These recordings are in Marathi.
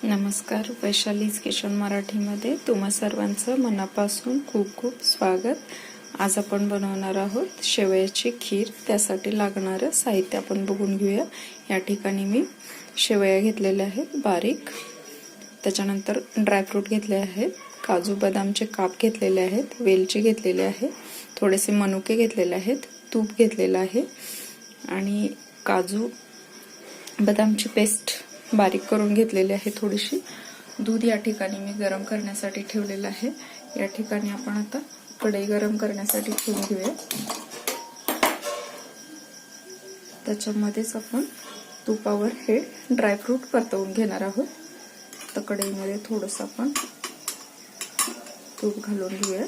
नमस्कार, वैशालीज किचन मराठीमध्ये तुम्हा सर्वांचं मनापासून खूप खूप स्वागत. आज आपण बनवणार आहोत शेवयाची खीर. त्यासाठी लागणारं साहित्य आपण बघून घेऊया. या ठिकाणी मी शेवया घेतलेल्या आहेत बारीक, त्याच्यानंतर ड्रायफ्रूट घेतले आहेत, काजू बदामचे काप घेतलेले आहेत, वेलची घेतलेली आहे, थोडेसे मनुके घेतलेले आहेत, तूप घेतलेलं आहे आणि काजू बदामची पेस्ट बारीक करून घेतलेली आहे थोडीशी. दूध या ठिकाणी मी गरम करण्यासाठी ठेवलेलं आहे. या ठिकाणी आपण आता कढई गरम करण्यासाठी ठेवून घेऊया. त्याच्यामध्येच आपण तुपावर हे ड्रायफ्रूट परतवून घेणार आहोत. तर कढईमध्ये थोडंसं आपण तूप घालून घेऊया.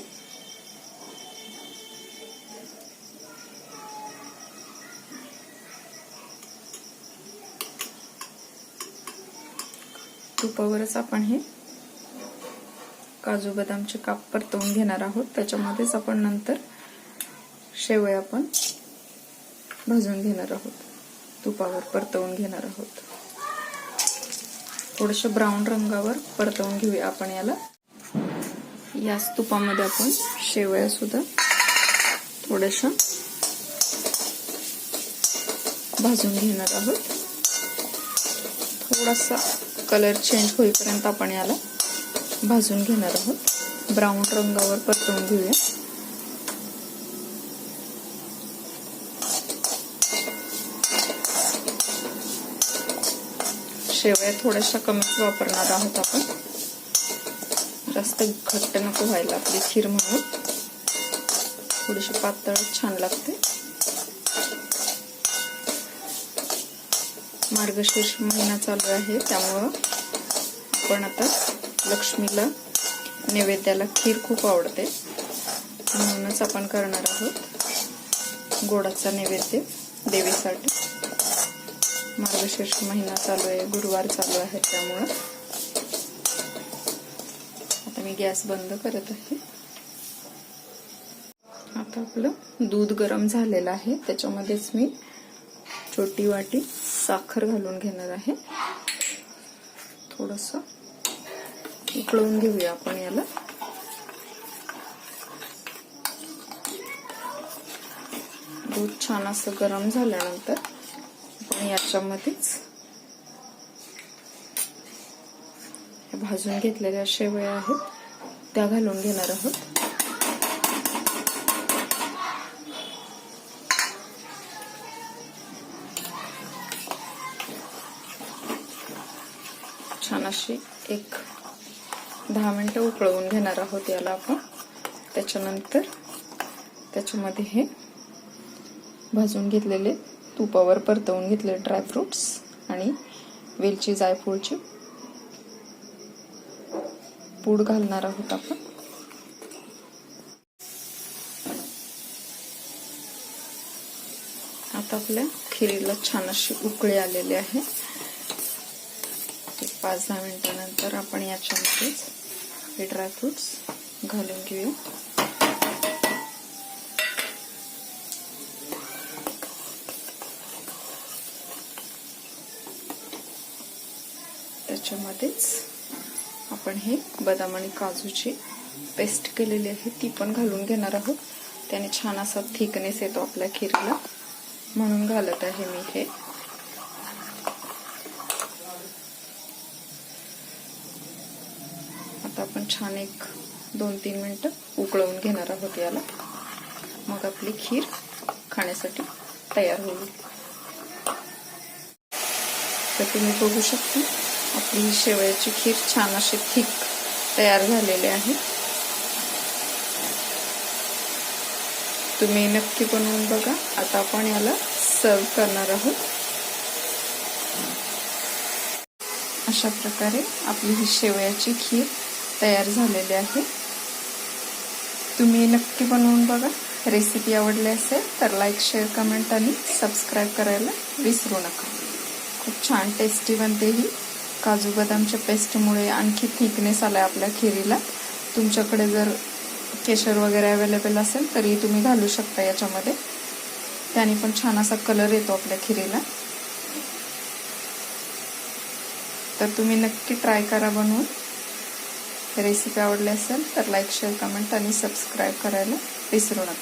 तुपावरच आपण हे काजू बदामचे काप परतवून घेणार आहोत. त्याच्यामध्येच आपण नंतर शेवया आपण भाजून घेणार आहोत, तुपावर परतवून घेणार आहोत. थोडेसे ब्राऊन रंगावर परतवून घेऊया आपण याला. याच तुपामध्ये आपण शेवया सुद्धा थोड्याशा भाजून घेणार आहोत. थोडासा कलर चेंज होईपर्यंत आपण याला भाजून घेणार आहोत. ब्राऊन रंगावर परतवून घेऊया. शेवया थोड्याशा कमीच वापरणार आहोत आपण, जास्त घट्ट नको व्हायला आपली खीर, म्हणून थोडीशी पातळ छान लागते. मार्गशीर्ष महिना चालू आहे, त्यामुळं आपण आता लक्ष्मीला नैवेद्याला खीर खूप आवडते, म्हणूनच आपण करणार आहोत गोडाचा नैवेद्य देवीसाठी. मार्गशीर्ष महिना चालू आहे, गुरुवार चालू आहे, त्यामुळं आता मी गॅस बंद करत आहे. आता आपलं दूध गरम झालेलं आहे. त्याच्यामध्येच मी छोटी वाटी साखर घालून घेणार आहे. थोडस उकळून घेऊया आपण याला. दूध छान असं गरम झाल्यानंतर आपण याच्यामध्येच भाजून घेतलेल्या शेवया आहेत त्या घालून घेणार आहोत. छान अशी एक 10 मिनिटं उकळवून घेणार आहोत याला आपण. त्याच्यानंतर त्याच्यामध्ये हे भाजून घेतलेले तुपावर परतवून घेतलेले ड्रायफ्रुट्स आणि वेलची जायफळची पूड घालणार आहोत आपण. आता आपल्या खीरीला छान अशी उकळी आलेली आहे. 5-10 मिनिटांनंतर आपण याच्यामध्ये हे ड्रायफ्रुट्स घालून घेऊया. त्याच्यामध्येच आपण हे बदाम आणि काजूची पेस्ट केलेली आहे ती पण घालून घेणार आहोत. त्याने छान असा थिकनेस येतो आपल्या खीरीला, म्हणून घालत आहे मी हे. आता आपण छान एक 2-3 मिनिटं उकळवून घेणार आहोत याला. मग आपली खीर खाण्यासाठी तयार होईल. तर तुम्ही बघू शकता आपली शेवयाची खीर छान अशी थिक तयार झालेली आहे. तुम्ही नक्की बनवून बघा. आता आपण याला सर्व करणार आहोत. अशा प्रकारे आपली ही शेवयाची खीर तयार झालेली आहे. तुम्ही नक्की बनवून बघा. रेसिपी आवडली असेल तर लाईक, शेअर, कमेंट आणि सबस्क्राईब करायला विसरू नका. खूप छान टेस्टी बनते ही. काजू बदामच्या पेस्टमुळे आणखी थिकनेस आलाय आपल्या खीरीला. तुमच्याकडे जर केशर वगैरे अवेलेबल असेल तरी तुम्ही घालू शकता याच्यामध्ये, त्याने पण छान असा कलर येतो आपल्या खीरीला. तर तुम्ही नक्की ट्राय करा बनवून. रेसिपी आवडली असेल तर लाईक, शेअर, कमेंट आणि सबस्क्राईब करायला विसरू नका.